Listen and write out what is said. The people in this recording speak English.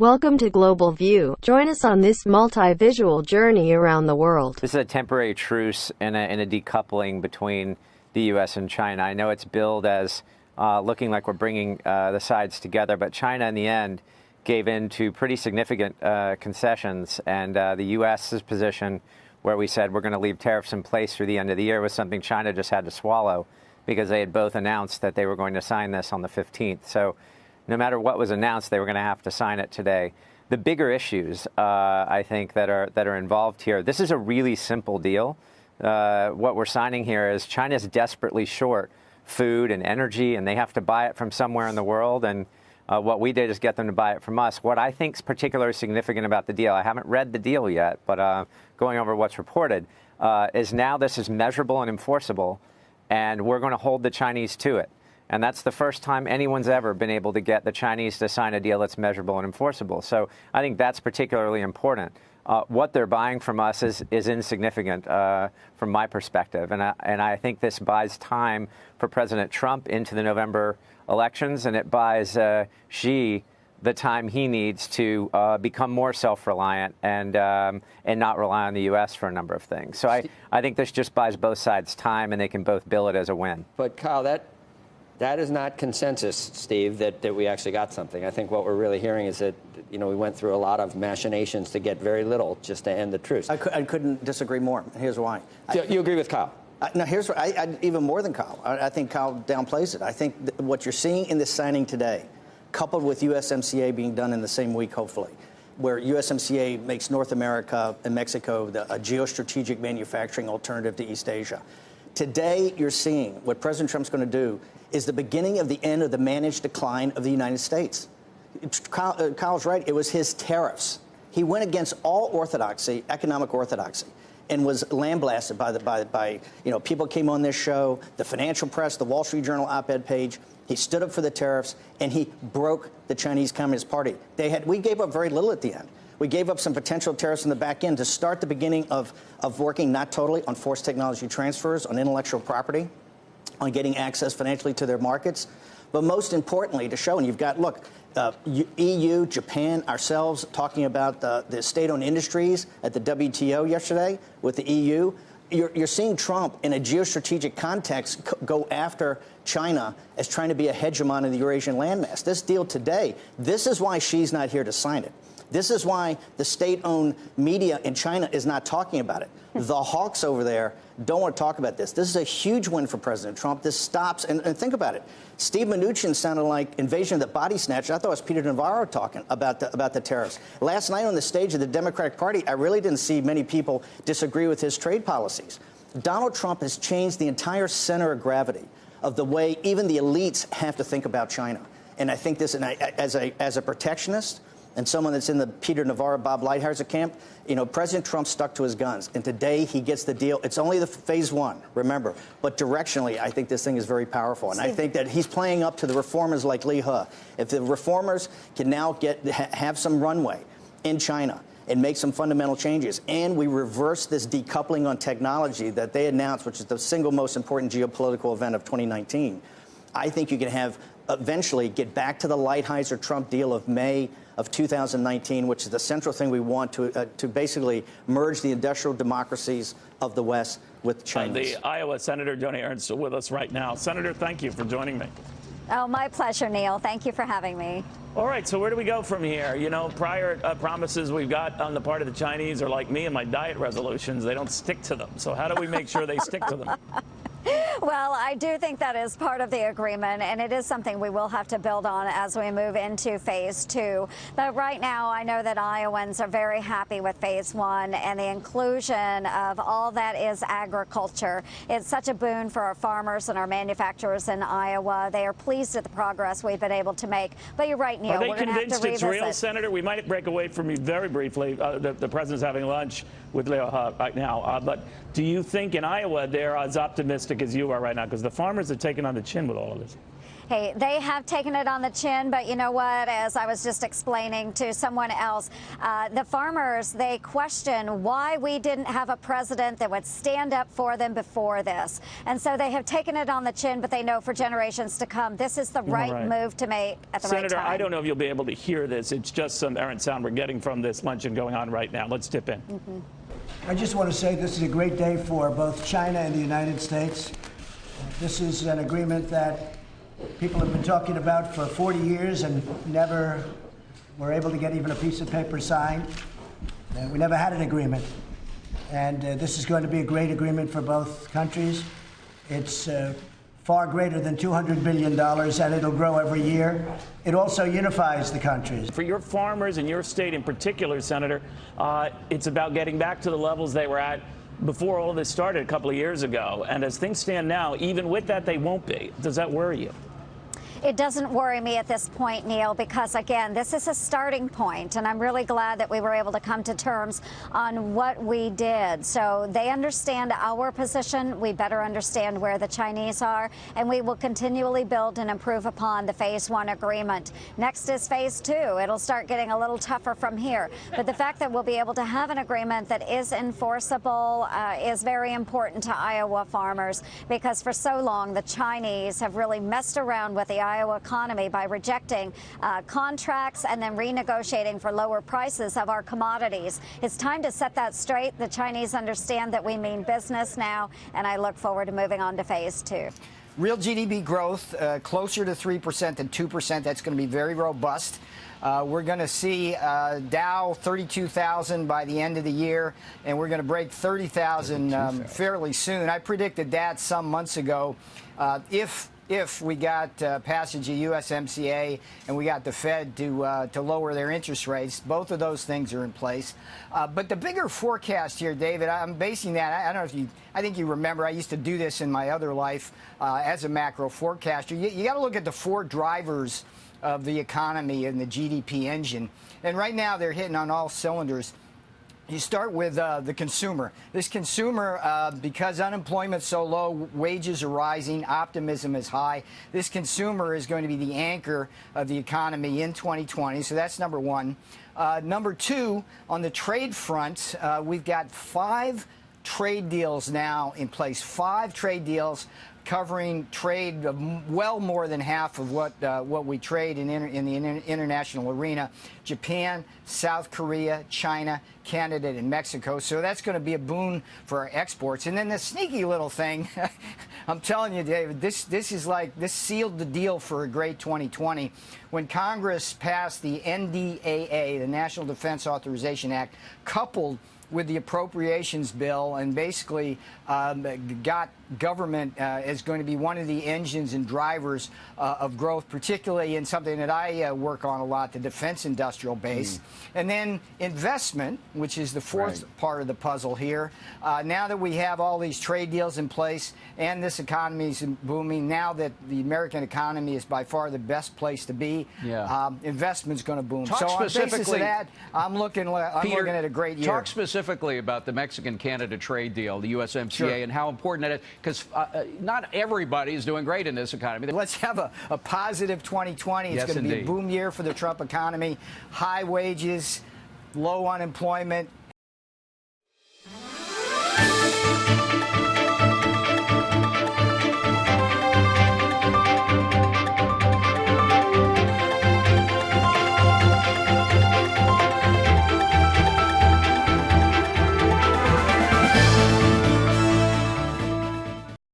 Welcome to Global View. Join us on this multi-visual journey around the world. This is a temporary truce and a decoupling between the U.S. and China. I know it's billed as looking like we're bringing the sides together, but China in the end gave in to pretty significant concessions, and the U.S.'s position, where we said we're going to leave tariffs in place through the end of the year, was something China just had to swallow because they had both announced that they were going to sign this on the 15th. So no matter what was announced, they were going to have to sign it today. The bigger issues, I think, that are involved here, this is a really simple deal. What we're signing here is China's desperately short food and energy, and they have to buy it from somewhere in the world. And what we did is get them to buy it from us. What I think is particularly significant about the deal, I haven't read the deal yet, but going over what's reported, is now this is measurable and enforceable, and we're going to hold the Chinese to it. And that's the first time anyone's ever been able to get the Chinese to sign a deal that's measurable and enforceable. So I think that's particularly important. What they're buying from us is insignificant from my perspective. And I think this buys time for President Trump into the November elections, and it buys Xi the time he needs to become more self-reliant and not rely on the U.S. for a number of things. So I think this just buys both sides time, and they can both bill it as a win. But, Kyle, that is not consensus, Steve, that we actually got something. I think what we're really hearing is that, we went through a lot of machinations to get very little just to end the truce. I couldn't disagree more. Here's why. You agree with Kyle? No, here's I even more than Kyle. I think Kyle downplays it. I think what you're seeing in this signing today, coupled with USMCA being done in the same week, hopefully, where USMCA makes North America and Mexico a geostrategic manufacturing alternative to East Asia. Today, you're seeing what President Trump's going to do is the beginning of the end of the managed decline of the United States. Kyle's right. It was his tariffs. He went against all orthodoxy, economic orthodoxy, and was lambasted by people came on this show, the financial press, the Wall Street Journal op-ed page. He stood up for the tariffs, and he broke the Chinese Communist Party. We gave up very little at the end. We gave up some potential tariffs in the back end to start the beginning of working, not totally, on forced technology transfers, on intellectual property, on getting access financially to their markets. But most importantly, to show, and you've got, look, EU, Japan, ourselves talking about the state-owned industries at the WTO yesterday with the EU. You're seeing Trump in a geostrategic context go after China as trying to be a hegemon in the Eurasian landmass. This deal today, this is why Xi's not here to sign it. This is why the state-owned media in China is not talking about it. The hawks over there don't want to talk about this. This is a huge win for President Trump. This stops, and think about it. Steve Mnuchin sounded like Invasion of the Body Snatchers. I thought it was Peter Navarro talking about the tariffs. Last night on the stage of the Democratic Party, I really didn't see many people disagree with his trade policies. Donald Trump has changed the entire center of gravity of the way even the elites have to think about China. And I think this, and as a protectionist, and someone that's in the Peter Navarro, Bob Lighthizer camp, President Trump stuck to his guns. And today he gets the deal. It's only the phase one, remember. But directionally, I think this thing is very powerful. And I think that he's playing up to the reformers like Lee He. If the reformers can now have some runway in China and make some fundamental changes, and we reverse this decoupling on technology that they announced, which is the single most important geopolitical event of 2019, I think you can have eventually get back to the Lighthizer-Trump deal of May of 2019, which is the central thing we want to basically merge the industrial democracies of the West with China. The Iowa Senator Joni Ernst is with us right now. Senator, thank you for joining me. Oh, my pleasure, Neil. Thank you for having me. All right, so where do we go from here? Prior promises we've got on the part of the Chinese are like me and my diet resolutions. They don't stick to them. So how do we make sure they stick to them? Well, I do think that is part of the agreement, and it is something we will have to build on as we move into phase two. But right now, I know that Iowans are very happy with phase one and the inclusion of all that is agriculture. It's such a boon for our farmers and our manufacturers in Iowa. They are pleased at the progress we've been able to make. But you're right, Neil. Are they we're going to have to revisit. It's real, Senator? We might break away from you very briefly. The president's having lunch with Leo right now. But do you think in Iowa they're as optimistic as you are right now? Because the farmers are taking on the chin with all of this. Hey, they have taken it on the chin, but you know what? As I was just explaining to someone else, the farmers, they question why we didn't have a president that would stand up for them before this. And so they have taken it on the chin, but they know for generations to come, this is the right move to make at the right time. Senator, I don't know if you'll be able to hear this. It's just some errant sound we're getting from this luncheon going on right now. Let's dip in. I just want to say this is a great day for both China and the United States. This is an agreement that people have been talking about for 40 years and never were able to get even a piece of paper signed. We never had an agreement. And this is going to be a great agreement for both countries. It's far greater than $200 billion, and it'll grow every year. It also unifies the countries. For your farmers in your state in particular, Senator, it's about getting back to the levels they were at before all of this started a couple of years ago. And as things stand now, even with that, they won't be. Does that worry you? It doesn't worry me at this point, Neil, because, again, this is a starting point, and I'm really glad that we were able to come to terms on what we did. So they understand our position. We better understand where the Chinese are, and we will continually build and improve upon the Phase 1 agreement. Next is Phase 2. It'll start getting a little tougher from here. But the fact that we'll be able to have an agreement that is enforceable is very important to Iowa farmers, because for so long the Chinese have really messed around with the Iowa economy by rejecting contracts and then renegotiating for lower prices of our commodities. It's time to set that straight. The Chinese understand that we mean business now, and I look forward to moving on to Phase 2. Real GDP growth closer to 3% than 2%. That's going to be very robust. We're going to see Dow 32,000 by the end of the year, and we're going to break 30,000 fairly soon. I predicted that some months ago. If we got passage of USMCA and we got the Fed to lower their interest rates, both of those things are in place. But the bigger forecast here, David, I'm basing that. I don't know if you. I think you remember I used to do this in my other life as a macro forecaster. You got to look at the four drivers of the economy and the GDP engine, and right now they're hitting on all cylinders. You start with the consumer. This consumer, because unemployment's so low, wages are rising, optimism is high. This consumer is going to be the anchor of the economy in 2020. So that's number one. Number two, on the trade front, we've got 5 trade deals now in place. 5 trade deals covering trade of well more than half of what we trade in the international arena. Japan, South Korea, China, Canada, and Mexico. So that's going to be a boon for our exports. And then the sneaky little thing, I'm telling you, David, this sealed the deal for a great 2020. When Congress passed the NDAA, the National Defense Authorization Act, coupled with the appropriations bill, and basically got government as going to be one of the engines and drivers of growth, particularly in something that I work on a lot, the defense industrial base. And then investment, which is the fourth part of the puzzle here. Now that we have all these trade deals in place and this economy is booming, now that the American economy is by far the best place to be, investment's going to boom. Talk so on the basis of specifically, that, I'm looking at a great year. Talk specifically about the Mexican-Canada trade deal, the USMCA, and how important that is, because not everybody is doing great in this economy. Let's have a positive 2020. It's going to be a boom year for the Trump economy. High wages, low unemployment,